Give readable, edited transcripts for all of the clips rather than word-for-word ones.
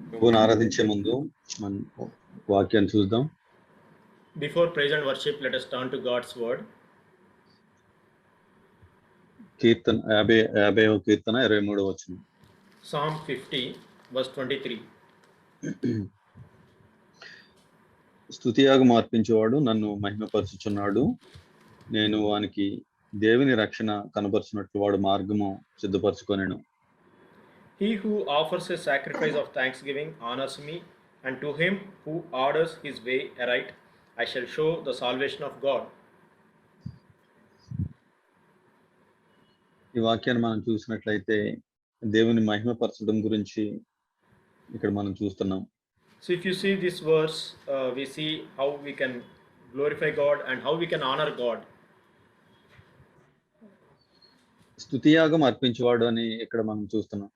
ప్రభువుని ఆరాధించే ముందు మన వాక్యాన్ని చూద్దాం. Before praise and worship, let us turn to God's word. కీర్తన 50వ కీర్తన 23వ వచనం. Psalm 50, verse 23. స్తుతియాగం అర్పించేవాడు నన్ను మహిమపరచుచున్నాడు. నేను వానికి దేవుని రక్షణ కనపరచునట్లు వాడు మార్గము సిద్ధపరచుకొనెను. He who offers a sacrifice of thanksgiving honors me, and to him who orders his way aright, I shall show the salvation of God. ఈ వాక్యాన్ని మనం చూసినట్లయితే దేవుని మహిమపరచడం గురించి ఇక్కడ మనం చూస్తున్నాం. So if you see this verse, we see how we can glorify God and how we can honor God. స్తుతియాగం అర్పించేవాడు అని ఇక్కడ మనం చూస్తున్నాం.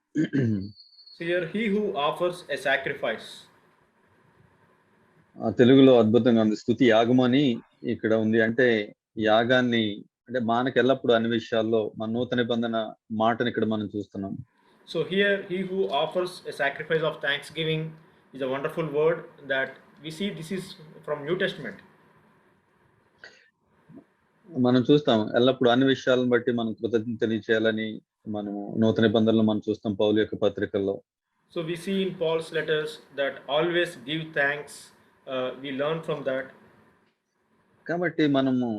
So here, he who offers a sacrifice. తెలుగులో అద్భుతంగా ఉంది. స్తుతి యాగం అని ఇక్కడ ఉంది. అంటే యాగాన్ని అంటే మనకు ఎల్లప్పుడు అన్ని విషయాల్లో మన నూతన నిబంధన మాటని ఇక్కడ మనం చూస్తున్నాం. So here, he who offers a sacrifice of thanksgiving is a wonderful word that we see this is from New Testament. మనం చూస్తాం ఎల్లప్పుడు అన్ని విషయాలను బట్టి మనం కృతజ్ఞతలు చేయాలని మనము నూతన నిబంధనలో మనం చూస్తాం పౌలు యొక్క పత్రికల్లో. So we see in Paul's letters that always give thanks. We learn from that. కాబట్టి మనము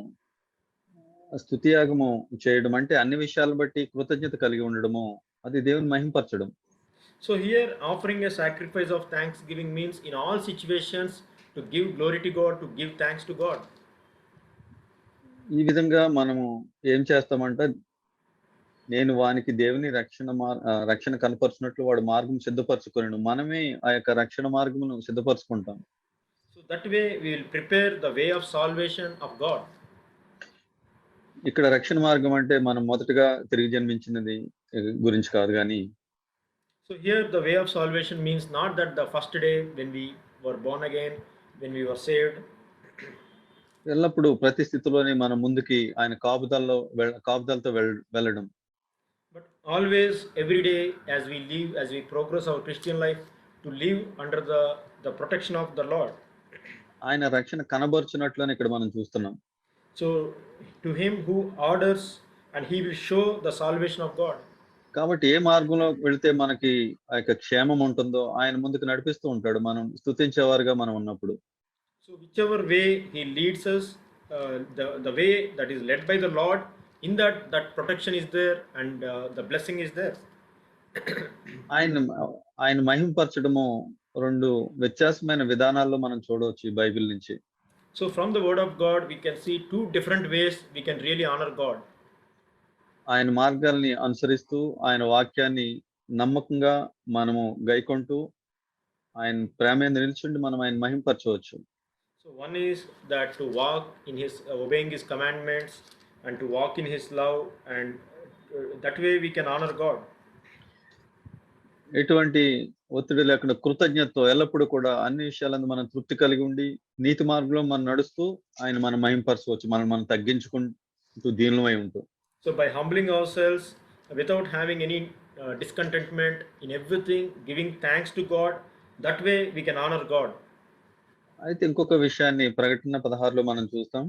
స్తుతియాగము చేయడం అంటే అన్ని విషయాలను బట్టి కృతజ్ఞత కలిగి ఉండడము, అది దేవుని మహిమపరచడం. So here, offering a sacrifice of thanksgiving means in all situations to give glory to God, to give thanks to God. ఈ విధంగా మనము ఏం చేస్తామంటే నేను వానికి దేవుని రక్షణ కనపరచినట్లు వాడు మార్గం సిద్ధపరచుకొనెను. మనమే ఆ యొక్క రక్షణ మార్గమును సిద్ధపరచుకుంటాం. So that way we will prepare the way of salvation of God. ఇక్కడ రక్షణ మార్గం అంటే మనం మొదటగా తిరిగి జన్మించినది గురించి కాదు కానీ, So here the way of salvation means not that the first day when we were born again, when we were saved. ఎల్లప్పుడూ ప్రతి స్థితిలోనే మనం ముందుకి ఆయన కాపుదలతో వెళ్ళడం. But always, every day, as we live, as we progress our Christian life, to live under the protection of the Lord. ఆయన రక్షణ కనబరుచున్నట్లు ఇక్కడ మనం చూస్తున్నాం. So to him who orders, and he will show the salvation of God. కాబట్టి ఏ మార్గంలో వెళితే మనకి ఆ యొక్క క్షేమం ఉంటుందో ఆయన ముందుకు నడిపిస్తూ ఉంటాడు మనం స్తుతించేవారుగా మనం ఉన్నప్పుడు. So whichever way he leads us, the way that is led by the Lord, in that protection is there and the blessing is there. ఆయన మహిమపరచడము రెండు వ్యత్యాసమైన విధానాల్లో మనం చూడవచ్చు ఈ బైబిల్ నుంచి. So from the word of God we can see two different ways we can really honor God. ఆయన మార్గాల్ని అనుసరిస్తూ ఆయన వాక్యాన్ని నమ్మకంగా మనము గైకొంటూ ఆయన ప్రేమ నిలిచుండి మనం ఆయన మహిమపరచవచ్చు. So one is that to walk in his obeying his commandments and to walk in his love, and that way we can honor God. ఎటువంటి ఒత్తిడి లేకుండా కృతజ్ఞతతో ఎల్లప్పుడూ కూడా అన్ని విషయాలను మనం తృప్తి కలిగి ఉండి నీతి మార్గంలో మనం నడుస్తూ ఆయన మనం మహిమపరచవచ్చు. మనం తగ్గించుకుంటూ దీనులమై ఉంటూ. So by humbling ourselves without having any discontentment in everything, giving thanks to God, that way we can honor God. అయితే ఇంకొక విషయాన్ని ప్రకటన 16లో మనం చూస్తాం.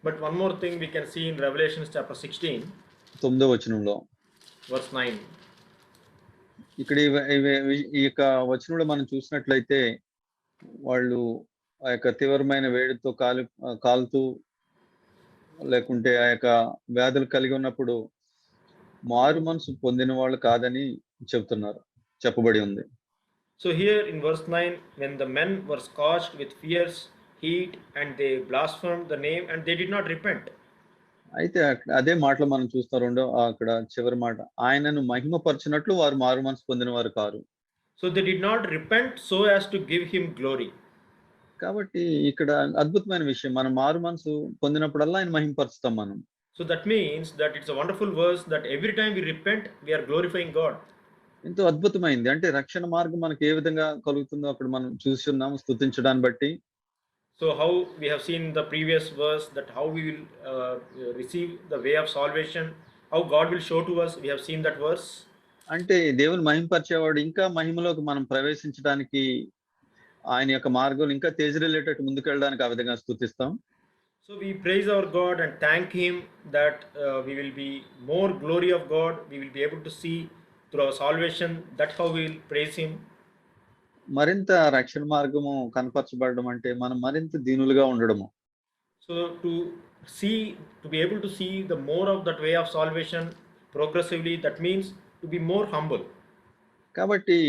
But one more thing we can see in Revelation chapter 16, 9వ వచనంలో, verse 9. ఇక్కడ ఈ యొక్క వచనంలో మనం చూసినట్లయితే వాళ్ళు ఆ యొక్క తీవ్రమైన వేడితో కాలుతూ లేకుంటే ఆ యొక్క వ్యాధులు కలిగి ఉన్నప్పుడు మారు మనసు పొందిన వాళ్ళు కాదని చెప్పబడి ఉంది. So here in verse 9, when the men were scorched with fierce heat and they blasphemed the name and they did not repent. అయితే అదే మాటలో మనం చూస్తాం అక్కడ చివరి మాట, ఆయనను మహిమపరచినట్లు వారు మారు మనసు పొందిన వారు car. So they did not repent so as to give him glory. కాబట్టి ఇక్కడ అద్భుతమైన విషయం, మనం మారు మనసు పొందినప్పుడల్లా ఆయన మహిమపరుస్తాం మనం. So that means that it's a wonderful verse that every time we repent we are glorifying God. ఎంతో అద్భుతమైంది. అంటే రక్షణ మార్గం మనకి ఏ విధంగా కలుగుతుందో అక్కడ మనం చూస్తున్నాము స్తుతించడాన్ని బట్టి. So how we have seen the previous verse that how we will receive the way of salvation, how God will show to us, we have seen that verse. అంటే దేవుని మహిమపరిచేవాడు ఇంకా మహిమలోకి మనం ప్రవేశించడానికి ఆయన యొక్క మార్గంలో ఇంకా తేజరిల్లేటట్టు ముందుకెళ్ళడానికి ఆ విధంగా స్తుతిస్తాం. So we praise our God and thank Him that we will be more glory of God. We will be able to see through our salvation. That's how we will praise Him. మరింత రక్షణ మార్గము కనపరచబడడం అంటే మనం మరింత దీనులుగా ఉండడము. So to be able to see the more of that way of salvation progressively, that means to be more humble. కాబట్టి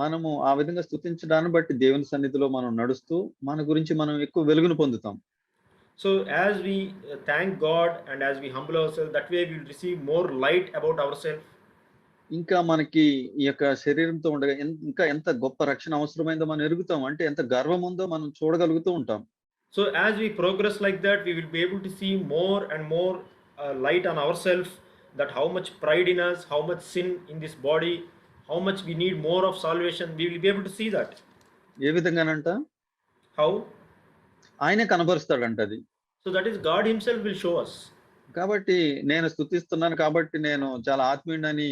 మనము ఆ విధంగా స్తుతించడాన్ని బట్టి దేవుని సన్నిధిలో మనం నడుస్తూ మన గురించి మనం ఎక్కువ వెలుగును పొందుతాం. So as we thank God and as we humble ourselves, that way we will receive more light about ourselves. ఇంకా మనకి ఈ యొక్క శరీరంతో ఉండగా ఇంకా ఎంత గొప్ప రక్షణ అవసరమైందో మనం ఎరుగుతాం. అంటే ఎంత గర్వం ఉందో మనం చూడగలుగుతూ ఉంటాం. So as we progress like that, we will be able to see more and more light on ourselves, that how much pride in us, how much sin in this body, how much we need more of salvation. We will be able to see that. A విధంగానంట? How? ఆయనే కనబరుస్తాడంట అది. So that is God Himself will show us. కాబట్టి నేను స్తుతిస్తున్నాను కాబట్టి నేను చాలా ఆత్మీయుడని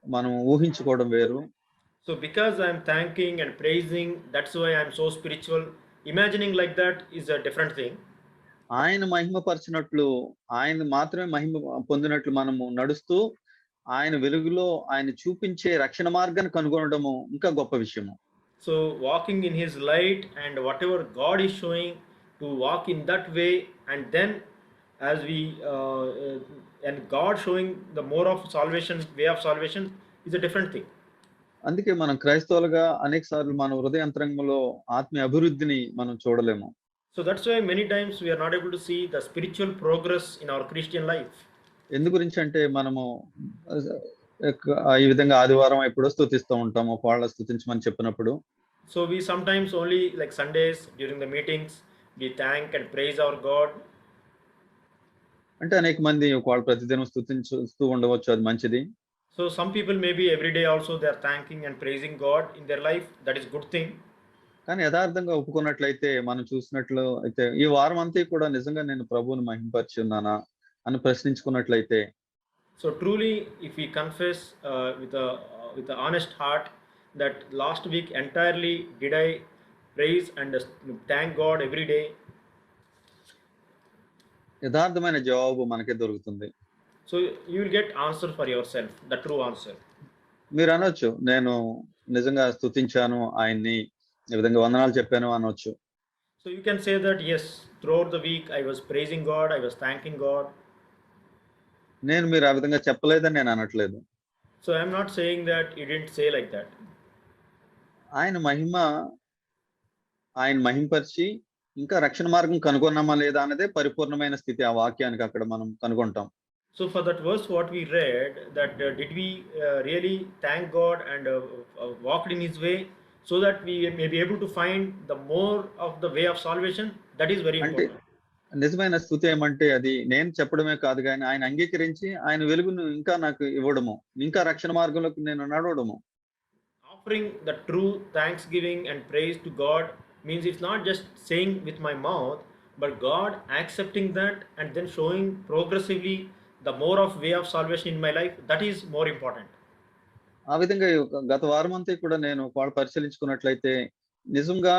మనం ఊహించుకోవడం వేరు. So because I am thanking and praising, that's why I am so spiritual. Imagining like that is a different thing. ఆయన మహిమపరిచినట్లు, ఆయన మాత్రమే మహిమ పొందినట్లు మనము నడుస్తూ, ఆయన వెలుగులో ఆయన చూపించే రక్షణ మార్గాన్ని కనుగొనడము ఇంకా గొప్ప విషయము. So walking in His light and whatever God is showing, to walk in that way, and then as we and God showing the more of salvation, way of salvation is a different thing. అందుకే మనం క్రైస్తవులుగా అనేక సార్లు మన హృదయాంతరంగంలో ఆత్మీయ అభివృద్ధిని మనం చూడలేము. So that's why many times we are not able to see the spiritual progress in our Christian life. ఎందు గురించి అంటే మనము ఈ విధంగా ఆదివారం ఎప్పుడో స్తుతిస్తూ ఉంటాము. ఒకవేళ స్తుతించమని చెప్పినప్పుడు. So we sometimes only like Sundays during the meetings we thank and praise our God. అంటే అనేక మంది ఒకవేళ ప్రతిదినం స్తుతించుతూ ఉండవచ్చు, అది మంచిది. So some people maybe every day also they are thanking and praising God in their life. That is good thing. కానీ యథార్థంగా ఒప్పుకున్నట్లయితే మనం చూసినట్లు అయితే ఈ వారం అంతా కూడా నిజంగా నేను ప్రభువుని మహిమపరిచి ఉన్నానా అని ప్రశ్నించుకున్నట్లయితే, So truly, if we confess with a honest heart that last week entirely did I praise and thank God every day, యథార్థమైన జవాబు మనకే దొరుకుతుంది. so you will get answer for yourself, the true answer. మీరు అనొచ్చు, నేను నిజంగా స్తుతించాను ఆయన్ని, ఈ విధంగా వందనాలు చెప్పాను అనొచ్చు. So you can say that yes, throughout the week I was praising God, I was thanking God. నేను మీరు ఆ విధంగా చెప్పలేదని నేను అనట్లేదు. So I am not saying that you didn't say like that. ఆయన మహింపరిచి ఇంకా రక్షణ మార్గం కనుగొన్నామా లేదా అన్నదే పరిపూర్ణమైన స్థితి. ఆ వాక్యానికి అక్కడ మనం కనుగొంటాం. So for that verse what we read, that did we really thank God and walked in His way, so that we may be able to find the more of the way of salvation. That is very అంటే important. నిజమైన స్థుతి ఏమంటే అది నేను చెప్పడమే కాదు గాని ఆయన అంగీకరించి ఆయన వెలుగును ఇంకా నాకు ఇవ్వడము, ఇంకా రక్షణ మార్గంలోకి నేను నడవడము. Offering the true thanksgiving and praise to God means it's not just saying with my mouth, but God accepting that and then showing progressively the more of way of salvation in my life. That is more important. ఆ విధంగా గత వారం అంతా కూడా నేను వాళ్ళు పరిశీలించుకున్నట్లయితే నిజంగా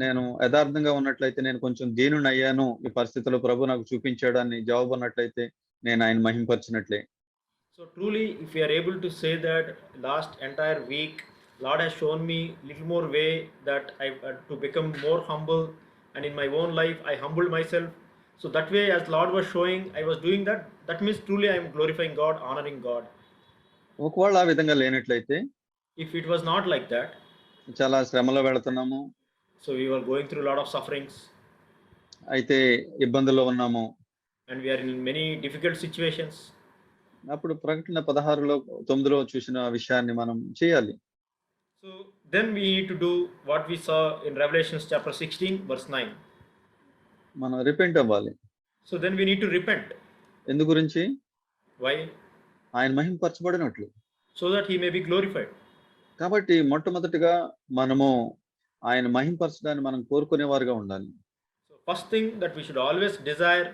నేను యథార్థంగా ఉన్నట్లయితే నేను కొంచెం దీనునయ్యాను, ఈ పరిస్థితిలో ప్రభు నాకు చూపించాడు అని జవాబు అన్నట్లయితే నేను ఆయన మహింపరిచినట్లే. So truly, if we are able to say that last entire week, Lord has shown me little more way that I to become more humble, and in my own life I humbled myself. So that way, as Lord was showing, I was doing that. That means truly I am glorifying God, honoring God. ఒకవేళ ఆ విధంగా లేనట్లయితే If it was not like that, చాలా శ్రమలో వెళుతున్నాము, so we were going through a lot of sufferings, అయితే ఇబ్బందుల్లో ఉన్నాము, and we are in many difficult situations. అప్పుడు ప్రకటన 16:9 చూసిన విషయాన్ని మనం చేయాలి. So then we need to do what we saw in Revelations chapter 16 verse 9. మనం రిపెంట్ అవ్వాలి. So then we need to repent. ఎందు గురించి? Why? ఆయన మహింపరచబడినట్లు. So that He may be glorified. కాబట్టి మొట్టమొదటిగా మనము ఆయన మహింపరచడాన్ని మనం కోరుకునేవారుగా ఉండాలి. So first thing that we should always desire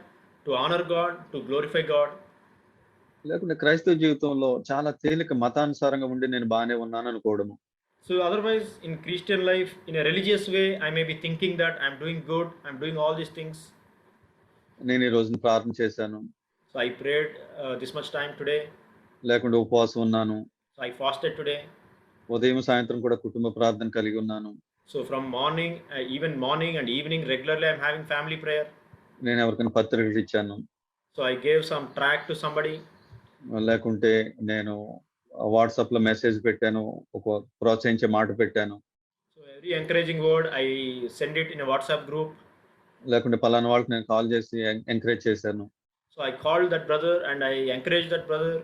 to honor God, to glorify God. లేకుంటే క్రైస్తవ జీవితంలో చాలా తేలిక మతానుసారంగా ఉండి నేను బానే ఉన్నాను అనుకోవడము. So otherwise, in Christian life, in a religious way, I may be thinking that I'm doing good, I'm doing all these things. నేను ఈ రోజున ప్రార్థన చేశాను. So I prayed this much time today. లేకుంటే ఉపవాసం ఉన్నాను. So I fasted today. ఉదయం, సాయంత్రం కూడా కుటుంబ ప్రార్థన కలిగి ఉన్నాను. So from morning, even morning and evening, regularly I'm having family prayer. నేను ఎవరికైనా పత్రికలు ఇచ్చాను. So I gave some tract to somebody. లేకుంటే నేను వాట్సాప్‌లో మెసేజ్ పెట్టాను. ఒక ప్రోత్సహించే మాట పెట్టాను. So every encouraging word I send it in a WhatsApp group. లేకుంటే పలానా వాళ్ళకి నేను కాల్ చేసి ఎంకరేజ్ చేశాను. So I called that brother and I encouraged that brother.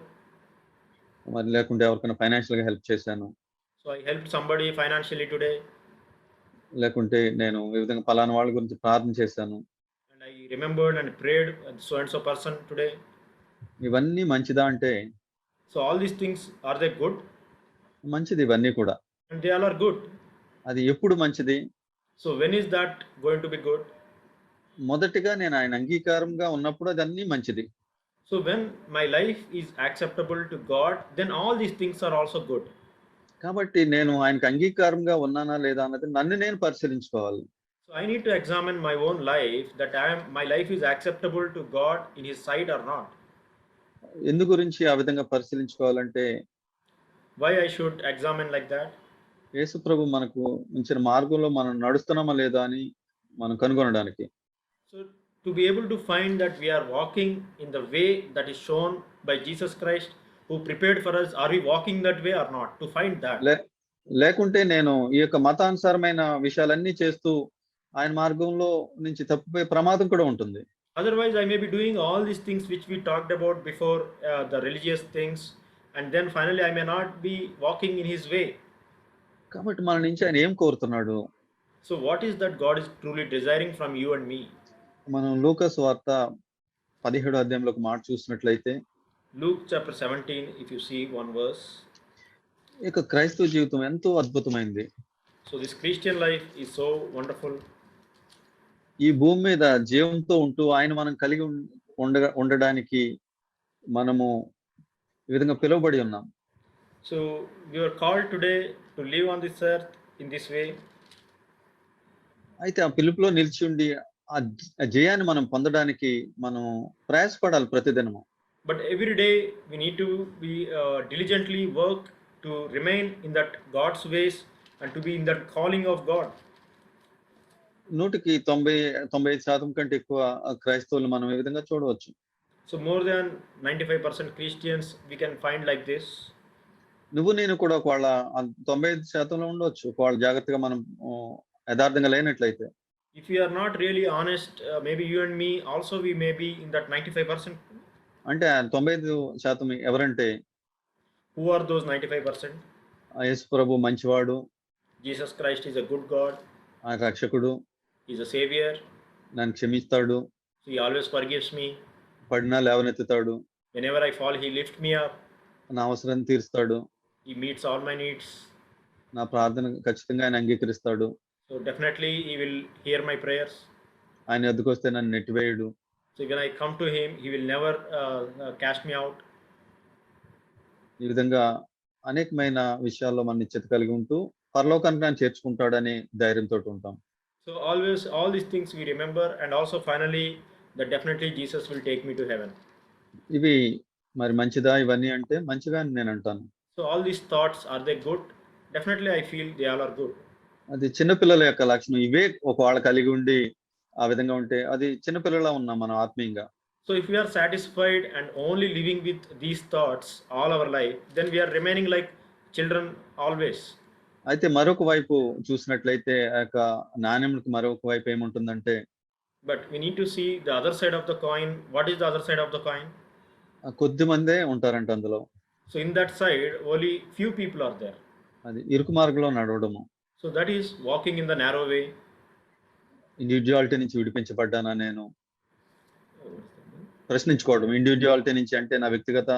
మరి లేకుంటే ఎవరికైనా ఫైనాన్షియల్‌గా హెల్ప్ చేశాను. So I helped somebody financially today. లేకుంటే నేను ఈ విధంగా పలానా వాళ్ళ గురించి ప్రార్థన చేశాను. And I remembered and prayed so and so person today. ఇవన్నీ మంచిదా అంటే So all these things, are they good? మంచిది ఇవన్నీ కూడా. And they all are good. అది ఎప్పుడు మంచిది? So when is that going to be good? మొదటిగా నేను ఆయన అంగీకారంగా ఉన్నప్పుడు అదన్నీ మంచిది. So when my life is acceptable to God, then all these things are also good. కాబట్టి నేను ఆయనకు అంగీకారంగా ఉన్నానా లేదా అన్నది నన్ను నేను పరిశీలించుకోవాలి. So I need to examine my own life, that my life is acceptable to God in His sight or not. ఎందు గురించి ఆ విధంగా పరిశీలించుకోవాలంటే Why I should examine like that? యేసు ప్రభు మనకు ఉంచిన మార్గంలో మనం నడుస్తున్నామా లేదా అని మనం కనుగొనడానికి. So to be able to find that we are walking in the way that is shown by Jesus Christ, who prepared for us, are we walking that way or not? To find that. లేకుంటే నేను ఈ యొక్క మతానుసారమైన విషయాలన్నీ చేస్తూ ఆయన మార్గంలో నుంచి తప్పిపోయే ప్రమాదం కూడా ఉంటుంది. Otherwise, I may be doing all these things which we talked about before, the religious things, and then finally I may not be walking in His way. కాబట్టి మన నుంచి ఆయన ఏం కోరుతున్నాడు? So what is that God is truly desiring from you and me? మనం లూకా సువార్త 17వ అధ్యాయంలో ఒక మాట చూసినట్లయితే Luke chapter 17, if you see one verse. ఇక క్రైస్తవ జీవితం ఎంతో అద్భుతమైంది. So this Christian life is so wonderful. ఈ భూమి మీద జీవంతో ఉంటూ ఆయన మనం కలిగి ఉండడానికి మనము ఈ విధంగా పిలువబడి ఉన్నాం. So we are called today to live on this earth in this way. అయితే ఆ పిలుపులో నిలిచి ఉండి ఆ జయాన్ని మనం పొందడానికి మనం ప్రయాసపడాలి ప్రతిదినము. But every day we need to be diligently work to remain in that God's ways and to be in that calling of God. 95% కంటే ఎక్కువ క్రైస్తవులు మనం ఈ విధంగా చూడవచ్చు. So more than 95% Christians we can find like this. నువ్వు నేను కూడా ఒకవేళ 95%లో ఉండొచ్చు. ఒకవేళ జాగ్రత్తగా మనం యథార్థంగా లేనట్లయితే. If we are not really honest, maybe you and me also we may be in that 95%. అంటే 95% ఎవరంటే Who are those 95%? యేసు ప్రభు మంచివాడు. Jesus Christ is a good God. ఆయన రక్షకుడు. He is a savior. నన్ను క్షమిస్తాడు. So he always forgives me. పడినా లేవనెత్తుతాడు. Whenever I fall, he lifts me up. నా అవసరాన్ని తీరుస్తాడు. He meets all my needs. నా ప్రార్థన ఖచ్చితంగా ఆయన అంగీకరిస్తాడు. So definitely he will hear my prayers. ఆయన ఎద్దుకు వస్తే నన్ను నెట్టివేయడు. So when I come to him, he will never cast me out. ఈ విధంగా అనేకమైన విషయాల్లో మన నిశ్చయిత కలిగి ఉంటూ పరలోకానికి ఆయన చేర్చుకుంటాడని ధైర్యంతో ఉంటాం. So always all these things we remember, and also finally that definitely Jesus will take me to heaven. ఇవి మరి మంచిదా ఇవన్నీ అంటే మంచిగా అని నేను అంటాను. So all these thoughts, are they good? Definitely I feel they all are good. అది చిన్నపిల్లల యొక్క లక్షణం. ఇవే ఒకవేళ కలిగి ఉండి ఆ విధంగా ఉంటే అది చిన్నపిల్లలా ఉన్నాం మనం ఆత్మీయంగా. So if we are satisfied and only living with these thoughts all our life, then we are remaining like children always. అయితే మరొక వైపు చూసినట్లయితే ఆ యొక్క నాణ్యంకి మరొక వైపు ఏముంటుందంటే But we need to see the other side of the coin. What is the other side of the coin? కొద్ది మందే ఉంటారంట అందులో. So in that side, only few people are there. అది ఇరుకు మార్గంలో నడవడము. So that is walking in the narrow way. Individuality నుంచి విడిపించబడ్డానా నేను ప్రశ్నించుకోవడం. Individuality నుంచి అంటే నా వ్యక్తిగత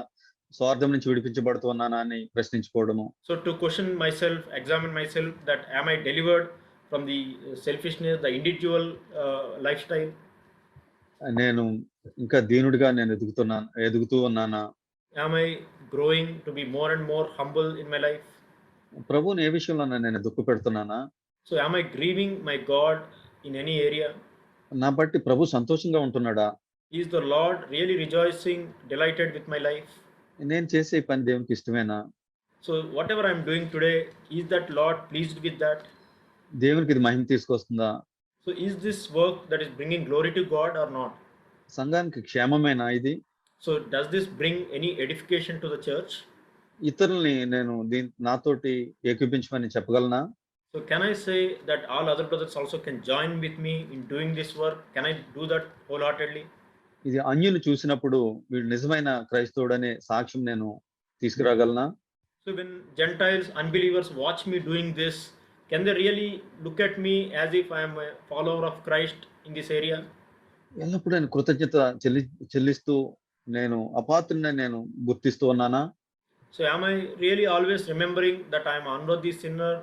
స్వార్థం నుంచి విడిపించబడుతున్నానా అని ప్రశ్నించుకోవడము. So to question myself, examine myself, that am I delivered from the selfishness, the individual lifestyle? నేను ఇంకా దీనుడిగా నేను ఎదుగుతూ ఉన్నానా? Am I growing to be more and more humble in my life? ప్రభువుని ఏ విషయంలోనైనా నేను దుఃఖపెడుతున్నానా? So am I grieving my God in any area? నా బట్టి ప్రభు సంతోషంగా ఉంటున్నాడా? Is the Lord really rejoicing, delighted with my life? నేను చేసే ఈ పని దేవునికి ఇష్టమేనా? So whatever I'm doing today, is that Lord pleased with that? దేవునికి ఇది మహిమ తీసుకొస్తుందా? So is this work that is bringing glory to God or not? సంఘానికి క్షేమమేనా ఇది? So does this bring any edification to the church? ఇతరుల్ని నేను నాతోటి ఏకీపించమని చెప్పగలనా? So can I say that all other brothers also can join with me in doing this work? Can I do that wholeheartedly? ఇది అన్యులు చూసినప్పుడు వీడు నిజమైన క్రైస్తవుడనే సాక్ష్యం నేను తీసుకురాగలనా? So when Gentiles, unbelievers watch me doing this, can they really look at me as if I am a follower of Christ in this area? ఎల్లప్పుడూ నేను కృతజ్ఞత చెల్లిస్తూ నేను అపాత్రుడినని నేను గుర్తిస్తూ ఉన్నానా? So am I really always remembering that I am unworthy sinner?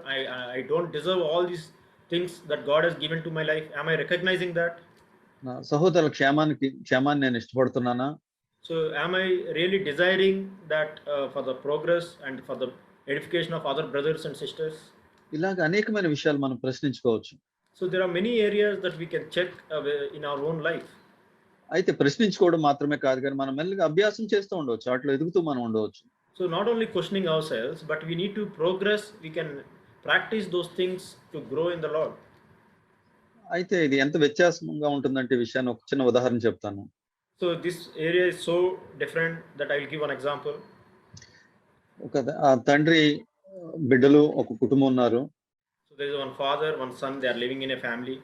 I don't deserve all these things that God has given to my life. Am I recognizing that? నా సహోదరుల క్షేమాన్ని నేను ఇష్టపడుతున్నానా? So am I really desiring that for the progress and for the edification of other brothers and sisters? ఇలాగ అనేకమైన విషయాలు మనం ప్రశ్నించుకోవచ్చు. So there are many areas that we can check in our own life. అయితే ప్రశ్నించుకోవడం మాత్రమే కాదు కానీ మనం మెల్లిగా అభ్యాసం చేస్తూ ఉండవచ్చు. వాటిలో ఎదుగుతూ మనం ఉండవచ్చు. So not only questioning ourselves, but we need to progress. We can practice those things to grow in the Lord. అయితే ఇది ఎంత వ్యత్యాసంగా ఉంటుందంటే ఈ విషయాన్ని ఒక చిన్న ఉదాహరణ చెప్తాను. So this area is so different that I will give one example. ఒక తండ్రి బిడ్డలు ఒక కుటుంబం ఉన్నారు. So there is one father, one son. They are living in a family.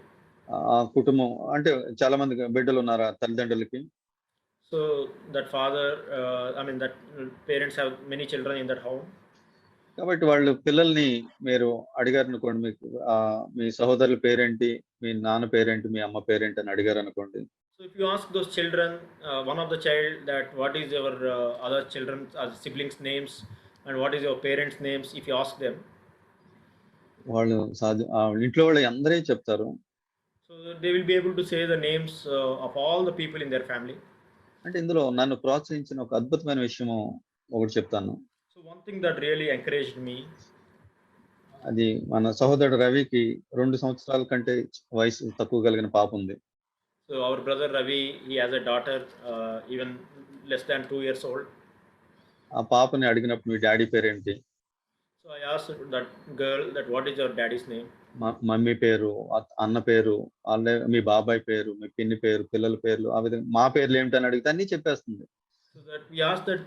ఆ కుటుంబం అంటే చాలా మంది బిడ్డలు ఉన్నారు ఆ తల్లిదండ్రులకి. So that father, that parents have many children in that home. కాబట్టి వాళ్ళు పిల్లల్ని మీరు అడిగారనుకోండి, మీకు మీ సహోదరుల పేరేంటి, మీ నాన్న పేరేంటి, మీ అమ్మ పేరేంటి అని అడిగారనుకోండి. So if you ask those children, one of the child, that what is your other children, siblings names, and what is your parents names, if you ask them, వాళ్ళు ఇంట్లో వాళ్ళు అందరే చెప్తారు. so they will be able to say the names of all the people in their family. అంటే ఇందులో నన్ను ప్రోత్సహించిన ఒక అద్భుతమైన విషయం ఒకటి చెప్తాను. So one thing that really encouraged me, అది మన సహోదరుడు రవికి 2 సంవత్సరాల కంటే వయసు తక్కువ కలిగిన పాప ఉంది. so our brother Ravi, he has a daughter even less than 2 years old. ఆ పాపని అడిగినప్పుడు మీ డాడీ పేరేంటి? So I asked that girl that what is your daddy's name? Mummy పేరు, అన్న పేరు, మీ బాబాయ్ పేరు, మీ పిన్ని పేరు, పిల్లల పేర్లు, ఆ విధంగా మా పేర్లు ఏమిటని అడిగితే అన్ని చెప్పేస్తుంది. So that we asked that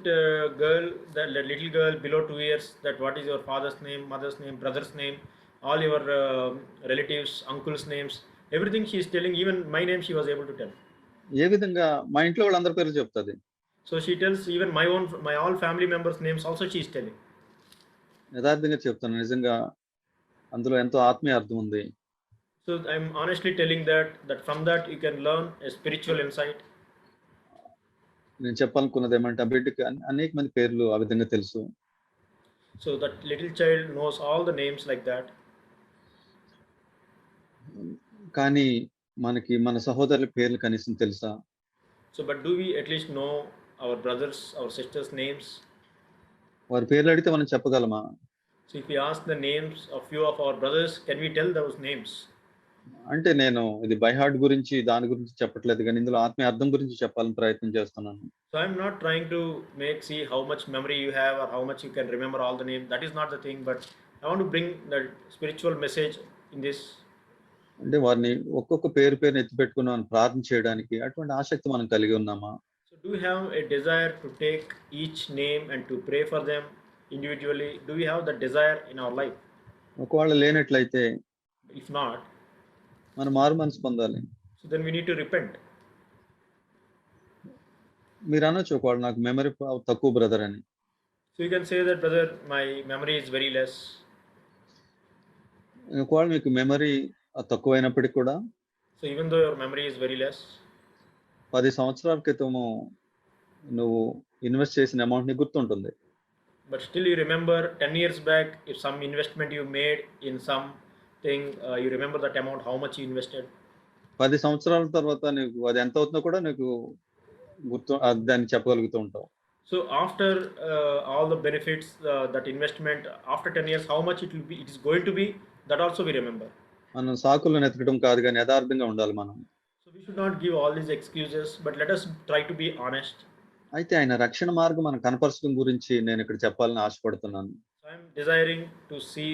girl, that little girl below 2 years, that what is your father's name, mother's name, brother's name, all your relatives, uncles' names, everything she is telling. Even my name she was able to tell. ఏ విధంగా మా ఇంట్లో వాళ్ళందరి పేర్లు చెప్తుంది. So she tells even my all family members' names also she is telling. యథార్థంగా చెప్తాను, నిజంగా అందులో ఎంతో ఆత్మీయ అర్థం ఉంది. So I'm honestly telling that from that you can learn a spiritual insight. నేను చెప్పాలనుకున్నది ఏమంటే ఆ బిడ్డకి అనేక మంది పేర్లు ఆ విధంగా తెలుసు. So that little child knows all the names like that. కానీ మనకి మన సహోదరుల పేర్లు కనీసం తెలుసా? So but do we at least know our brothers, our sisters' names? వారి పేర్లు అడిగితే మనం చెప్పగలమా? So if we ask the names of few of our brothers, can we tell those names? అంటే నేను ఇది బై హార్ట్ గురించి దాని గురించి చెప్పట్లేదు కానీ ఇందులో ఆత్మీయ అర్థం గురించి చెప్పాలని ప్రయత్నం చేస్తున్నాను. So I'm not trying to see how much memory you have or how much you can remember all the names. That is not the thing, but I want to bring the spiritual message in this. అంటే వారిని ఒక్కొక్క పేరుని ఎత్తిపెట్టుకుని ప్రార్థన చేయడానికి అటువంటి ఆసక్తి మనం కలిగి ఉన్నామా? So do we have a desire to take each name and to pray for them individually? Do we have that desire in our life? ఒకవేళ లేనట్లయితే If not, మనం మారు మనసు పొందాలి. so then we need to repent. మీరు అనొచ్చు ఒకవేళ నాకు మెమరీ తక్కువ బ్రదర్ అని. So you can say that, brother, my memory is very less. ఒకవేళ మీకు మెమరీ తక్కువైనప్పటికీ కూడా So even though your memory is very less, 10 సంవత్సరాల క్రితము నువ్వు ఇన్వెస్ట్ చేసిన అమౌంట్ ని గుర్తుంటుంది. but still you remember 10 years back, if some investment you made in something, you remember that amount, how much you invested. 10 సంవత్సరాల తర్వాత నీకు అది ఎంత అవుతుందో కూడా నీకు దాన్ని చెప్పగలుగుతూ ఉంటావు. So after all the benefits, that investment after 10 years, how much it is going to be, that also we remember. మనం సాకులను ఎతకడం కాదు గాని యథార్థంగా ఉండాలి మనం. So we should not give all these excuses, but let us try to be honest. అయితే ఆయన రక్షణ మార్గం మనకు కనపరచడం గురించి నేను ఇక్కడ చెప్పాలని ఆశపడుతున్నాను. So I'm desiring to see,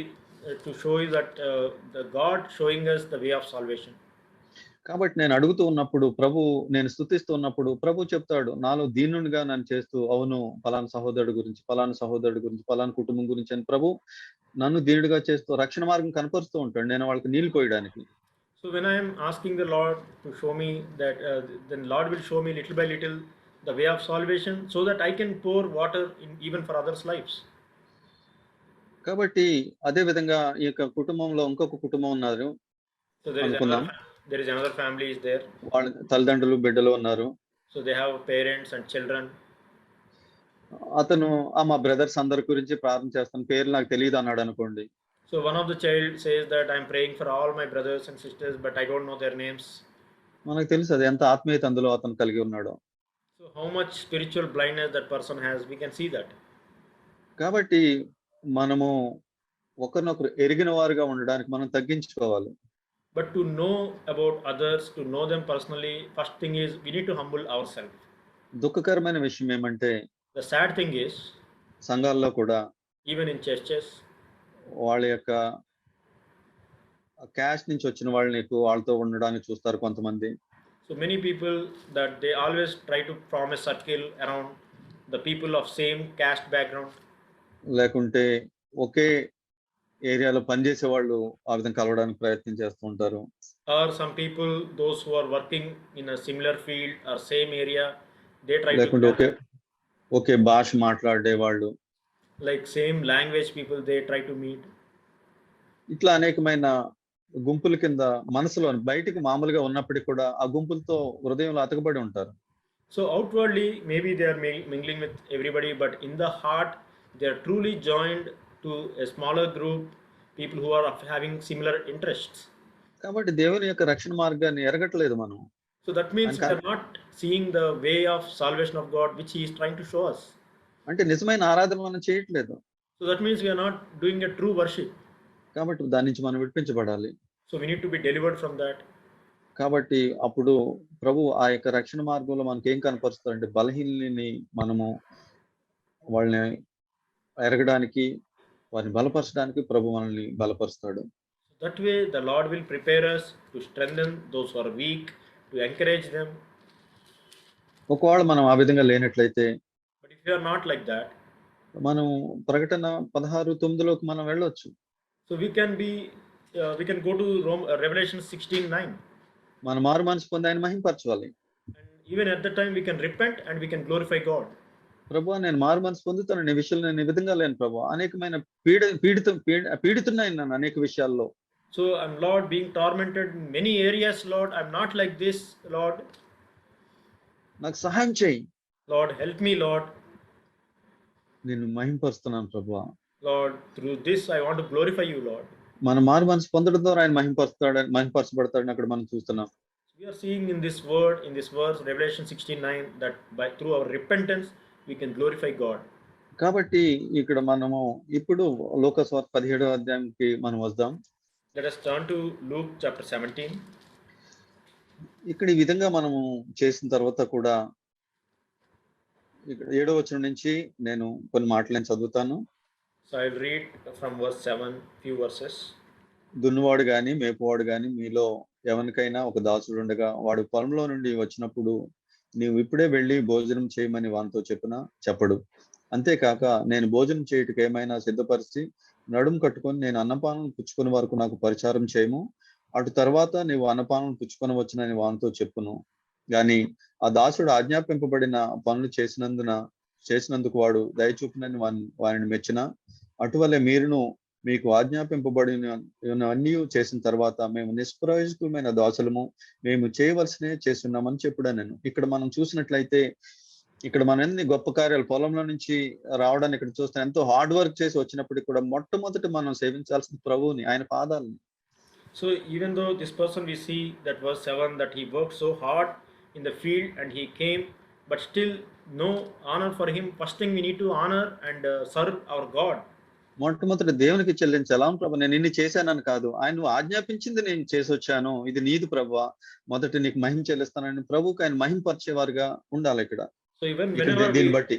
to show you that the God showing us the way of salvation. కాబట్టి నేను అడుగుతూ ఉన్నప్పుడు నేను స్తుతిస్తూ ఉన్నప్పుడు ప్రభు చెప్తాడు నాలో దీనునిగా నన్ను చేస్తూ, అవును పలానా సహోదరుడి గురించి, పలానా సహోదరుడి గురించి, పలానా కుటుంబం గురించి అని ప్రభు నన్ను దీనుడిగా చేస్తూ రక్షణ మార్గం కనపరుస్తూ ఉంటాడు. నేను వాళ్ళకి నీళ్లు పోయడానికి. So when I am asking the Lord to show me that, then Lord will show me little by little the way of salvation, so that I can pour water in even for others' lives. కాబట్టి అదే విధంగా ఈ యొక్క కుటుంబంలో ఇంకొక కుటుంబం ఉన్నారు So there is అనుకుందాం. another family is there. వాళ్ళ తల్లిదండ్రులు బిడ్డలు ఉన్నారు. So they have parents and children. అతను మా బ్రదర్స్ అందరి గురించి ప్రార్థన చేస్తాను, పేర్లు నాకు తెలియదు అన్నాడు అనుకోండి. So one of the child says that I'm praying for all my brothers and sisters, but I don't know their names. మనకు తెలుసు అది ఎంత ఆత్మీయత అందులో అతను కలిగి ఉన్నాడో. So how much spiritual blindness that person has, we can see that. కాబట్టి మనము ఒకరినొకరు ఎరిగిన వారుగా ఉండడానికి మనం తగ్గించుకోవాలి. But to know about others, to know them personally, first thing is we need to humble ourselves. దుఃఖకరమైన విషయం ఏమంటే The sad thing is, సంఘాల్లో కూడా even in churches, వాళ్ళ యొక్క క్యాస్ట్ నుంచి వచ్చిన వాళ్ళని ఎక్కువ వాళ్ళతో ఉండడానికి చూస్తారు కొంతమంది. so many people that they always try to form a circle around the people of same caste background. లేకుంటే ఒకే ఏరియాలో పనిచేసే వాళ్ళు ఆ విధంగా కలవడానికి ప్రయత్నం చేస్తూ ఉంటారు. Or some people, those who are working in a similar field or same area, they try లేకుంటే to ఒకే భాష మాట్లాడే వాళ్ళు, like same language people, they try to meet. ఇట్లా అనేకమైన గుంపుల కింద మనసులో బయటికి మామూలుగా ఉన్నప్పటికీ కూడా ఆ గుంపులతో హృదయంలో అతకబడి ఉంటారు. So outwardly maybe they are mingling with everybody, but in the heart they are truly joined to a smaller group, people who are having similar interests. కాబట్టి దేవుని యొక్క రక్షణ మార్గాన్ని ఎరగట్లేదు మనం. So that means we are not seeing the way of salvation of God which he is trying to show us. అంటే నిజమైన ఆరాధన మనం చేయట్లేదు. So that means we are not doing a true worship. కాబట్టి దాని నుంచి మనం విడిపించబడాలి. So we need to be delivered from that. కాబట్టి అప్పుడు ప్రభు ఆ యొక్క రక్షణ మార్గంలో మనకి ఏం కనపరుస్తాడంటే బలహీనని మనము వాళ్ళని ఎరగడానికి, వారిని బలపరచడానికి ప్రభు మనల్ని బలపరుస్తాడు. That way the Lord will prepare us to strengthen those who are weak, to encourage them. ఒకవేళ మనం ఆ విధంగా లేనట్లయితే But if you are not like that, మనం ప్రకటన 16:9లోకి మనం వెళ్ళొచ్చు. so we can go to Revelation 16:9. మన మారు మనసు పొంది ఆయన మహిమపరచాలి. And even at that time we can repent and we can glorify God. ప్రభువా నేను మారు మనసు పొందుతాను, నీ విషయంలో నేను ఈ విధంగా లేను ప్రభువా, అనేకమైన పీడితున్నాయి నన్ను అనేక విషయాల్లో. So I'm Lord being tormented in many areas, Lord. I'm not like this, Lord. నాకు సహాయం చేయి. Lord, help me, Lord. నేను మహిమపరుస్తున్నాను ప్రభువా. Lord, through this I want to glorify you, Lord. మన మారు మనసు పొందడం ద్వారా ఆయన మహిమపరచబడతాడని అక్కడ మనం చూస్తున్నాం. We are seeing in this word, in this verse, Revelation 16:9, that through our repentance we can glorify God. కాబట్టి ఇక్కడ మనము ఇప్పుడు లోకస్వార్త 17వ అధ్యాయానికి మనం వద్దాం. Let us turn to Luke chapter 17. ఇక్కడ ఈ విధంగా మనము చేసిన తర్వాత కూడా ఇక్కడ 7వ వచనం నుంచి నేను కొన్ని మాటలను చదువుతాను. So I'll read from verse 7, few verses. దున్నువాడు గాని మేపువాడు గాని మీలో ఎవరికైనా ఒక దాసుడు ఉండగా వాడు పొలంలో నుండి వచ్చినప్పుడు నీవు ఇప్పుడే వెళ్ళి భోజనం చేయమని వానితో చెప్పడు. అంతేకాక నేను భోజనం చేయుటకు ఏమైనా సిద్ధపరిచి నడుము కట్టుకొని నేను అన్నపానం పుచ్చుకునే వరకు నాకు పరిచారం చేయము, అటు తర్వాత నీవు అన్నపానం పుచ్చుకొని వచ్చినని వానితో చెప్పును. గాని ఆ దాసుడు ఆజ్ఞాపింపబడిన పనులు చేసినందుకు వాడు దయచూపునని వారిని మెచ్చిన, అటువలే మీరును మీకు ఆజ్ఞాపింపబడినవన్నీ చేసిన తర్వాత మేము నిష్ప్రయోజకమైన దాసులము, మేము చేయవలసినవి చేస్తున్నామని చెప్పుడా. నేను ఇక్కడ మనం చూసినట్లయితే ఇక్కడ మనం ఎన్ని గొప్ప కార్యాలు పొలంలో నుంచి రావడానికి ఇక్కడ చూస్తే ఎంతో హార్డ్ వర్క్ చేసి వచ్చినప్పటికీ కూడా మొట్టమొదటి మనం సేవించాల్సిన ప్రభువుని, ఆయన పాదాలని. So even though this person, we see that verse 7, that he worked so hard in the field and he came, but still no honor for him, first thing we need to honor and serve our God. మొట్టమొదటి దేవునికి చెల్లించాలి. అవును ప్రభు, నేను ఇన్ని చేశానని కాదు. ఆయన నువ్వు ఆజ్ఞాపించింది నేను చేసొచ్చాను. ఇది నీది ప్రభువా. మొదట నీకు మహిమ చెల్లిస్తానని ప్రభువుకి ఆయన మహిమపరిచేవారుగా ఉండాలిక్కడ. So even ఇక్కడ whenever దీన్ని బట్టి.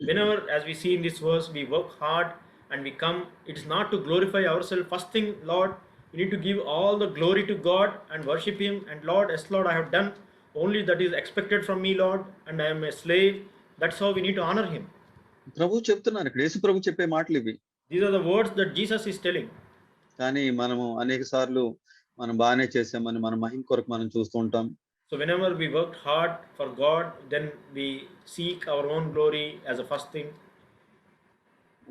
whenever, as we see in this verse, we work hard and we come, it's not to glorify ourselves. First thing, Lord, we need to give all the glory to God and worship him. And Lord, yes Lord, I have done only that is expected from me, Lord, and I am a slave. That's how we need to honor him. ప్రభువు చెప్తున్నారు ఇక్కడ. యేసు ప్రభు చెప్పే మాటలు ఇవి. These are the words that Jesus is telling. కానీ మనము అనేక సార్లు మనం బాగానే చేసామని మన మహిమ కొరకు మనం చూస్తూ ఉంటాం. So whenever we worked hard for God, then we seek our own glory as a first thing.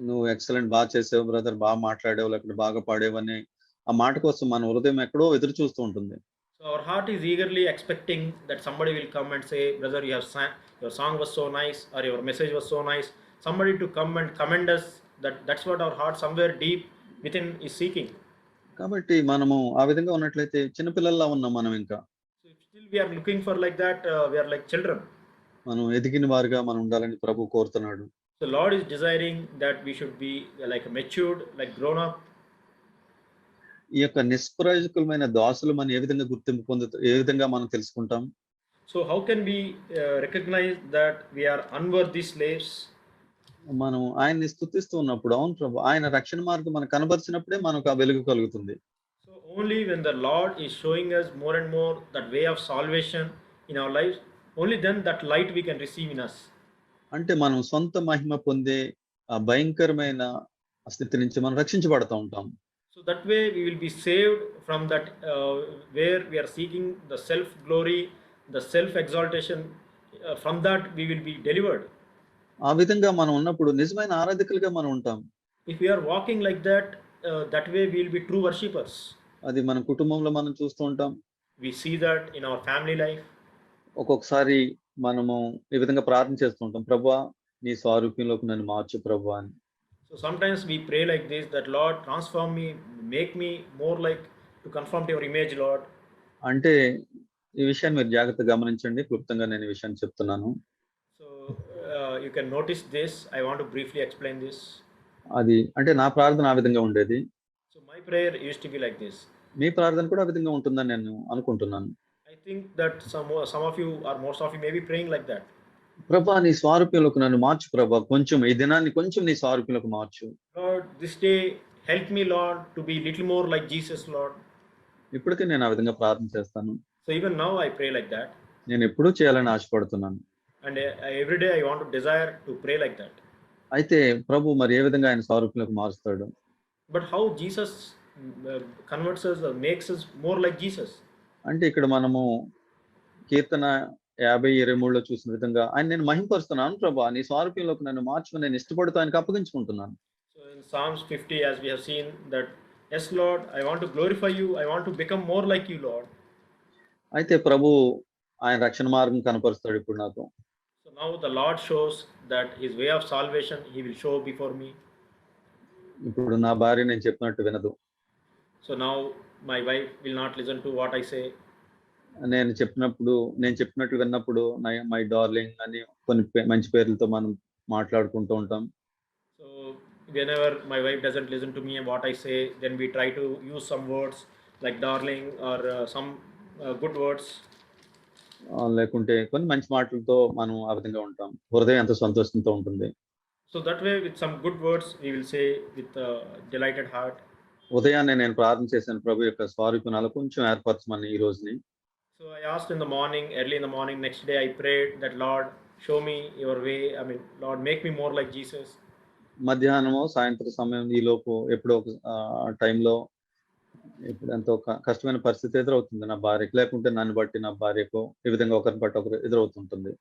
నువ్వు ఎక్సలెంట్, బాగా చేసావు బ్రదర్, బాగా మాట్లాడావు, లేకపోతే బాగా పాడేవని ఆ మాట కోసం మన హృదయం ఎక్కడో ఎదురు చూస్తూ ఉంటుంది. So our heart is eagerly expecting that somebody will come and say, brother, you have your song was so nice, or your message was so nice. Somebody to come and commend us. That's what our heart somewhere deep within is seeking. కాబట్టి మనము ఆ విధంగా ఉన్నట్లయితే చిన్నపిల్లల్లా ఉన్నాం మనం ఇంకా. So if still we are looking for like that, we are like children. మనం ఎదిగిన వారుగా మనం ఉండాలని ప్రభు కోరుతున్నాడు. So Lord is desiring that we should be like matured, like grown up. ఈ యొక్క నిష్ప్రయోజకులమైన దాసులు మనం ఏ విధంగా గుర్తింపు ఏ విధంగా మనం తెలుసుకుంటాం? So how can we recognize that we are unworthy slaves? మనం ఆయన్ని స్తుతిస్తూ ఉన్నప్పుడు, అవును ప్రభు, ఆయన రక్షణ మార్గం మనకు కనబరిచినప్పుడే మనకు ఆ వెలుగు కలుగుతుంది. So only when the Lord is showing us more and more that way of salvation in our lives, only then that light we can receive in us. అంటే మనం సొంత మహిమ పొందే ఆ భయంకరమైన స్థితి నుంచి మనం రక్షించబడతా ఉంటాం. So that way we will be saved from that where we are seeking the self glory, the self exaltation. From that we will be delivered. ఆ విధంగా మనం ఉన్నప్పుడు నిజమైన ఆరాధకులుగా మనం ఉంటాం. If we are walking like that, that way we will be true worshippers. అది మన కుటుంబంలో మనం చూస్తూ ఉంటాం. We see that in our family life. ఒక్కొక్కసారి మనము ఈ విధంగా ప్రార్థన చేస్తూ ఉంటాం, ప్రభువా నీ స్వరూపంలోకి నన్ను మార్చు ప్రభువా అని. So sometimes we pray like this, that Lord transform me, make me more like to conform to your image, Lord. అంటే ఈ విషయాన్ని మీరు జాగ్రత్తగా గమనించండి. క్లుప్తంగా నేను ఈ విషయాన్ని చెప్తున్నాను. So you can notice this. I want to briefly explain this. అది అంటే నా ప్రార్థన ఆ విధంగా ఉండేది. So my prayer used to be like this. మీ ప్రార్థన కూడా ఆ విధంగా ఉంటుందని నేను అనుకుంటున్నాను. I think that some of you or most of you may be praying like that. ప్రభా నీ స్వరూపంలోకి నన్ను మార్చు ప్రభా, కొంచెం ఈ దినాన్ని కొంచెం నీ స్వరూపంలోకి మార్చు. Lord, this day help me, Lord, to be little more like Jesus, Lord. ఇప్పటికే నేను ఆ విధంగా ప్రార్థన చేస్తాను. So even now I pray like that. నేను ఎప్పుడూ చేయాలని ఆశపడుతున్నాను. And every day I want to desire to pray like that. అయితే ప్రభు మరి ఏ విధంగా ఆయన స్వరూపంలోకి మారుస్తాడు? But how Jesus converts us or makes us more like Jesus? అంటే ఇక్కడ మనము కీర్తన 50:23లో చూసిన విధంగా ఆయన నేను మహిమపరుస్తున్నాను ప్రభా, నీ స్వరూపంలోకి నన్ను మార్చు, నేను ఇష్టపడుతూ ఆయనకు అప్పగించుకుంటున్నాను. So in Psalms 50, as we have seen that, yes Lord, I want to glorify you, I want to become more like you, Lord. అయితే ప్రభు ఆయన రక్షణ మార్గం కనపరుస్తాడు ఇప్పుడు నాకు. So now the Lord shows that his way of salvation he will show before me. ఇప్పుడు నా భార్య నేను చెప్పినట్టు వినదు. So now my wife will not listen to what I say. నేను చెప్పినట్లు విన్నప్పుడు మై డార్లింగ్ అని కొన్ని మంచి పేర్లతో మనం మాట్లాడుకుంటూ ఉంటాం. So whenever my wife doesn't listen to me and what I say, then we try to use some words like darling or some good words. లేకుంటే కొన్ని మంచి మాటలతో మనం ఆ విధంగా ఉంటాం. హృదయం ఎంత సంతోషంతో ఉంటుంది. So that way with some good words we will say with a delighted heart. ఉదయాన్నే నేను ప్రార్థన చేశాను, ప్రభు యొక్క స్వరూపాన్ని కొంచెం ఏర్పరచమని ఈ రోజుని. So I asked in the morning, early in the morning, next day I prayed that Lord, show me your way. I mean, Lord, make me more like Jesus. మధ్యాహ్నమో సాయంత్రం సమయం ఈ లోపు ఎప్పుడో ఒక టైంలో ఇప్పుడు ఎంతో కష్టమైన పరిస్థితి ఎదురవుతుంది నా భార్యకి, లేకుంటే నన్ను బట్టి నా భార్యకు ఈ విధంగా ఒకరిని బట్టి ఒకరు ఎదురవుతుంటుంది.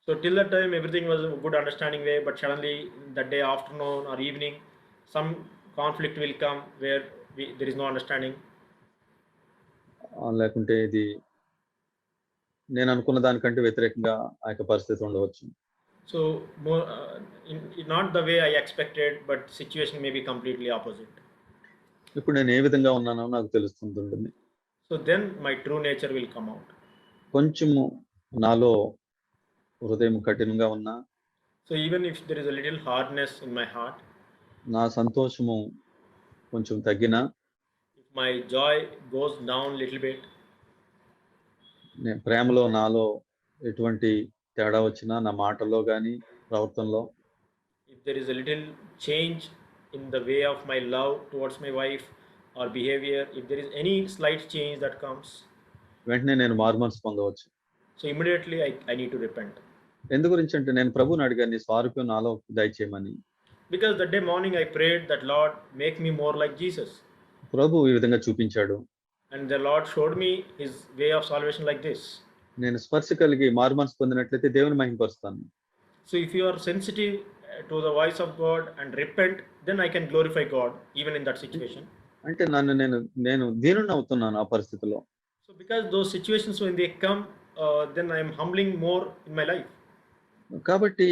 So till that time everything was a good understanding way, but suddenly that day afternoon or evening some conflict will come where there is no understanding. లేకుంటే ఇది నేను అనుకున్న దానికంటే వ్యతిరేకంగా ఆ యొక్క పరిస్థితి ఉండవచ్చు. So more, not the way I expected, but situation may be completely opposite. ఇప్పుడు నేను ఏ విధంగా ఉన్నానో నాకు తెలుస్తుంటుంది. So then my true nature will come out. కొంచెము నాలో హృదయం కఠినంగా ఉన్నా, So even if there is a little hardness in my heart, నా సంతోషము కొంచెం తగ్గినా, if my joy goes down a little bit, ప్రేమలో నాలో ఎటువంటి తేడా వచ్చినా నా మాటల్లో గాని, ప్రవర్తనలో if there is a little change in the way of my love towards my wife or behavior, if there is any slight change that comes, వెంటనే నేను మారుమనసు పొందవచ్చు. so immediately I need to repent. ఎందు గురించంటే నేను ప్రభువుని అడిగాను, నీ స్వారూప్యం నాలో దయచేయమని. Because that day morning I prayed that Lord make me more like Jesus. ప్రభువు ఈ విధంగా చూపించాడు. And the Lord showed me his way of salvation like this. నేను స్పర్శ కలిగి మారుమనసు పొందినట్లయితే దేవుని మహిమపరుస్తాను. So if you are sensitive to the voice of God and repent, then I can glorify God even in that situation. అంటే నేను దీనుని అవుతున్నాను ఆ పరిస్థితిలో. So because those situations when they come, then I am humbling more in my life. కాబట్టి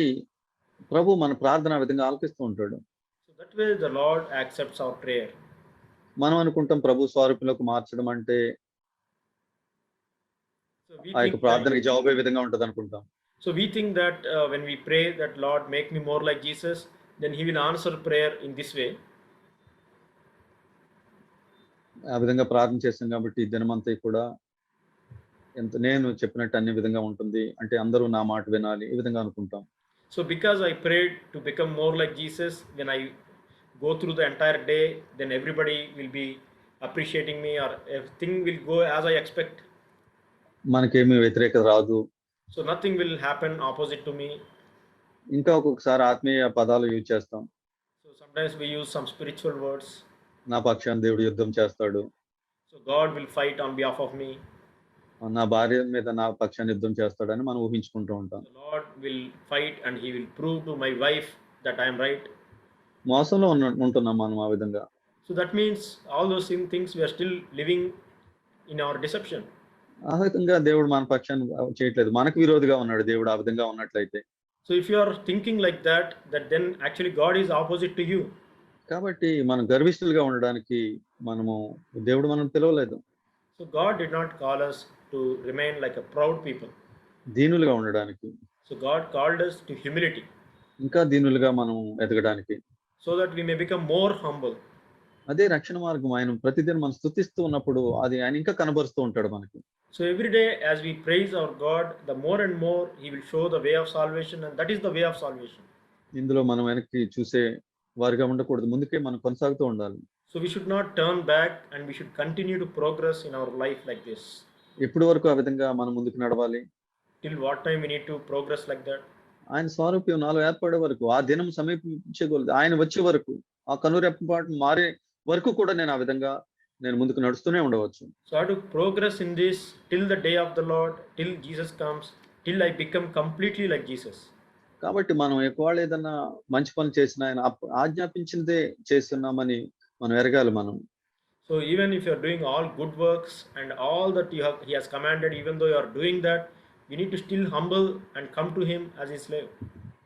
ప్రభు మన ప్రార్థన ఆ విధంగా ఆలకిస్తూ ఉంటాడు. So that way the Lord accepts our prayer. మనం అనుకుంటాం ప్రభు స్వరూపంలోకి మార్చడం అంటే So we ఆ యొక్క think ప్రార్థనకి జవాబే విధంగా ఉంటది అనుకుంటాం. that when we pray that Lord make me more like Jesus, then he will answer prayer in this way. ఆ విధంగా ప్రార్థన చేస్తాం కాబట్టి ఈ దినమంతా కూడా నేను చెప్పినట్టు అన్ని విధంగా ఉంటుంది, అంటే అందరూ నా మాట వినాలి, ఈ విధంగా అనుకుంటాం. So because I prayed to become more like Jesus, when I go through the entire day, then everybody will be appreciating me or everything will go as I expect. మనకేమీ వ్యతిరేకత రాదు. So nothing will happen opposite to me. ఇంకా ఒక్కొక్కసారి ఆత్మీయ పదాలు use చేస్తాం. So sometimes we use some spiritual words. నా పక్షాన దేవుడు యుద్ధం చేస్తాడు. So God will fight on behalf of me. నా భార్య మీద నా పక్షాన యుద్ధం చేస్తాడని మనం ఊహించుకుంటూ ఉంటాం. The Lord will fight and he will prove to my wife that I am right. మోసంలో ఉంటున్నాం మనం ఆ విధంగా. So that means all those same things we are still living in our deception. ఆ విధంగా దేవుడు మన పక్షాన్ని చేయట్లేదు. మనకు విరోధిగా ఉన్నాడు దేవుడు ఆ విధంగా ఉన్నట్లయితే. So if you are thinking like that then actually God is opposite to you. కాబట్టి మనం గర్విష్ఠులుగా ఉండడానికి దేవుడు మనం పిలవలేదు. So God did not call us to remain like a proud people. దీనులుగా ఉండడానికి. So God called us to humility. ఇంకా దీనులుగా మనం ఎదగడానికి. So that we may become more humble. అదే రక్షణ మార్గం. ఆయన ప్రతిదినం మనం స్తుతిస్తూ ఉన్నప్పుడు అది ఆయన ఇంకా కనబరుస్తూ ఉంటాడు మనకి. So every day as we praise our God, the more and more he will show the way of salvation, and that is the way of salvation. ఇందులో మనం వెనక్కి చూసే వారిగా ఉండకూడదు. ముందుకే మనం కొనసాగుతూ ఉండాలి. So we should not turn back and we should continue to progress in our life like this. ఎప్పటి వరకు ఆ విధంగా మనం ముందుకు నడవాలి? Till what time we need to progress like that? ఆయన స్వరూప్యం నాలో ఏర్పడే వరకు, ఆ దినం సమీపించే కొలది, ఆయన వచ్చే వరకు, ఆ కనురెప్పపాటు మారే వరకు కూడా నేను ముందుకు నడుస్తూనే ఉండవచ్చు. So I have to progress in this till the day of the Lord, till Jesus comes, till I become completely like Jesus. కాబట్టి మనం ఒకవేళ ఏదన్నా మంచి పని చేసినా ఆయన ఆజ్ఞాపించిందే చేస్తున్నామని మనం ఎరగాలి మనం. So even if you are doing all good works and all that he has commanded, even though you are doing that, we need to still humble and come to him as his slave.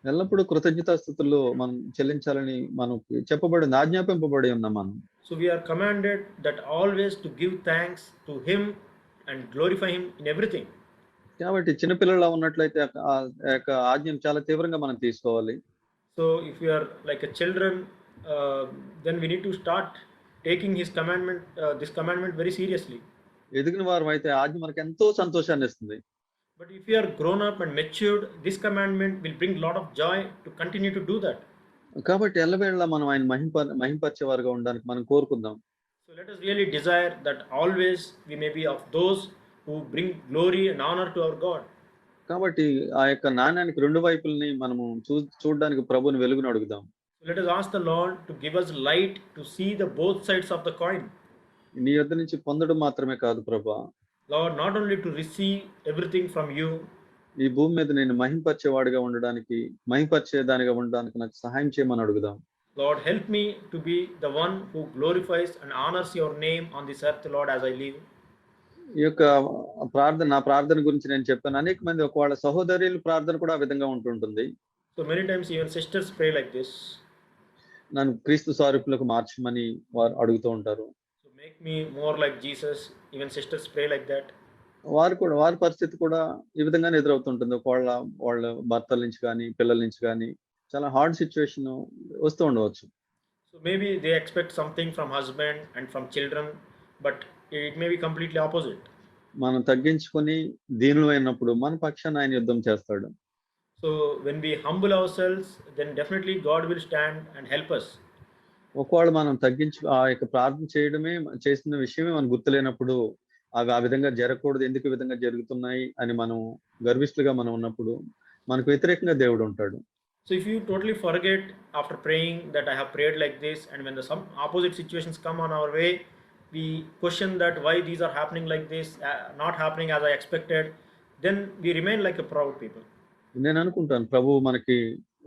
ఎల్లప్పుడూ కృతజ్ఞతాస్తుతులు మనం చెల్లించాలని మనకి చెప్పబడింది, ఆజ్ఞాపింపబడి ఉన్నాం మనం. So we are commanded that always to give thanks to him and glorify him in everything. కాబట్టి చిన్నపిల్లలా ఉన్నట్లయితే ఆ యొక్క ఆజ్ఞను చాలా తీవ్రంగా మనం తీసుకోవాలి. So if we are like a children, then we need to start taking his commandment, this commandment very seriously. ఎదిగిన వారం అయితే ఆజ్ఞ మనకు ఎంతో సంతోషాన్ని ఇస్తుంది. But if you are grown up and matured, this commandment will bring lot of joy to continue to do that. కాబట్టి ఎల్లవేళలా మనం ఆయన మహింపరిచేవారుగా ఉండడానికి మనం కోరుకుందాం. So let us really desire that always we may be of those who bring glory and honor to our God. కాబట్టి ఆ యొక్క నాణ్యానికి రెండు వైపుల్ని మనము చూడడానికి ప్రభువుని వెలుగును అడుగుదాం. So let us ask the Lord to give us light to see the both sides of the coin. నీ యొద్ద నుంచి పొందడం మాత్రమే కాదు ప్రభువా, Lord, not only to receive everything from you, ఈ భూమి మీద నేను మహింపరిచేవాడిగా ఉండడానికి, మహింపరిచేదానిగా ఉండడానికి నాకు సహాయం చేయమని అడుగుదాం. Lord, help me to be the one who glorifies and honors your name on this earth, Lord, as I live. ఈ యొక్క నా ప్రార్థన గురించి నేను చెప్పాను. అనేక మంది ఒకవేళ సహోదరుల ప్రార్థన కూడా ఆ విధంగా ఉంటుంటుంది. So many times even sisters pray like this. నన్ను క్రీస్తు స్వరూపులకు మార్చమని వారు అడుగుతూ ఉంటారు. So make me more like Jesus. Even sisters pray like that. వారి పరిస్థితి కూడా ఈ విధంగానే ఎదురవుతుంటుంది. వాళ్ళ భర్తల నుంచి గానీ, పిల్లల నుంచి గానీ చాలా హార్డ్ సిట్యుయేషన్ వస్తూ ఉండవచ్చు. So maybe they expect something from husband and from children, but it may be completely opposite. మనం తగ్గించుకొని దీనులమైనప్పుడు మన పక్షాన ఆయన యుద్ధం చేస్తాడు. So when we humble ourselves, then definitely God will stand and help us. ఒకవేళ మనం ఆ యొక్క ప్రార్థన చేసిన విషయమే మనకు గుర్తులేనప్పుడు, అవి ఆ విధంగా జరగకూడదు, ఎందుకు ఈ విధంగా జరుగుతున్నాయి అని మనం గర్విష్ఠులుగా మనం ఉన్నప్పుడు, మనకు వ్యతిరేకంగా దేవుడుంటాడు. So if you totally forget after praying that I have prayed like this, and when some opposite situations come on our way, we question that why these are happening like this, not happening as I expected, then we remain like a proud people. నేను అనుకుంటాను ప్రభువు మనకి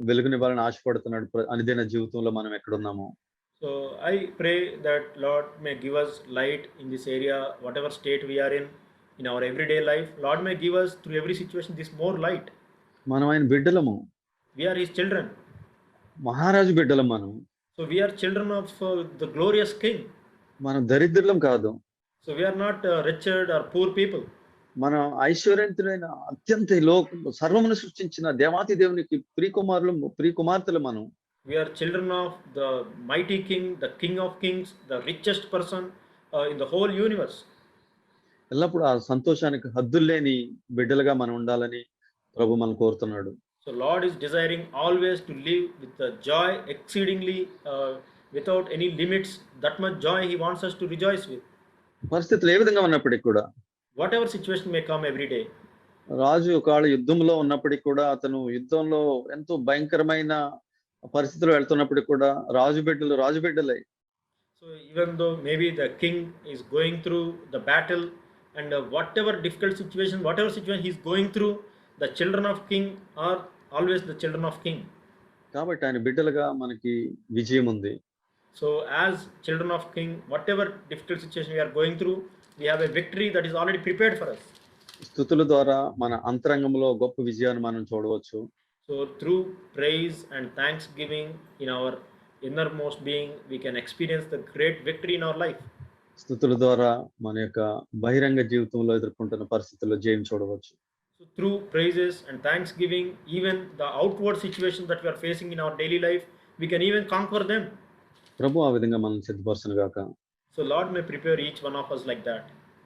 వెలుగునివ్వాలని ఆశపడుతున్నాడు అనుదిన జీవితంలో మనం ఎక్కడున్నామో. So I pray that Lord may give us light in this area, whatever state we are in our everyday life. Lord may give us through every situation this more light. మనం ఆయన బిడ్డలము. We are his children. మహారాజు బిడ్డలం మనం. So we are children of the glorious king. మనం దరిద్రులం కాదు. So we are not wretched or poor people. మనం ఐశ్వర్యవంతులైన అత్యంత సర్వమును సృష్టించిన దేవాతి దేవునికి ప్రియకుమార్తెలు మనం. We are children of the mighty king, the king of kings, the richest person in the whole universe. ఎల్లప్పుడూ ఆ సంతోషానికి హద్దుల్లేని బిడ్డలుగా మనం ఉండాలని ప్రభు మనల్ని కోరుతున్నాడు. So Lord is desiring always to live with the joy exceedingly without any limits. That much joy he wants us to rejoice with. పరిస్థితులు ఏ విధంగా ఉన్నప్పటికీ కూడా, whatever situation may come every day. రాజు ఒకవేళ యుద్ధంలో ఉన్నప్పటికీ కూడా, అతను యుద్ధంలో ఎంతో భయంకరమైన పరిస్థితులు వెళ్తున్నప్పటికీ కూడా రాజు బిడ్డలే. So even though maybe the king is going through the battle and whatever difficult situation, whatever situation he is going through, the children of king are always the children of king. కాబట్టి ఆయన బిడ్డలుగా మనకి విజయం ఉంది. So as children of king, whatever difficult situation we are going through, we have a victory that is already prepared for us. స్తుతుల ద్వారా మన అంతరంగంలో గొప్ప విజయాన్ని మనం చూడవచ్చు. So through praise and thanksgiving in our innermost being, we can experience the great victory in our life. స్తుతుల ద్వారా మన యొక్క బహిరంగ జీవితంలో ఎదుర్కొంటున్న పరిస్థితుల్లో జయం చూడవచ్చు. So through praises and thanksgiving, even the outward situations that we are facing in our daily life, we can even conquer them. ప్రభు ఆ విధంగా మనల్ని సిద్ధపరచును గాక. So Lord may prepare each one of us like that.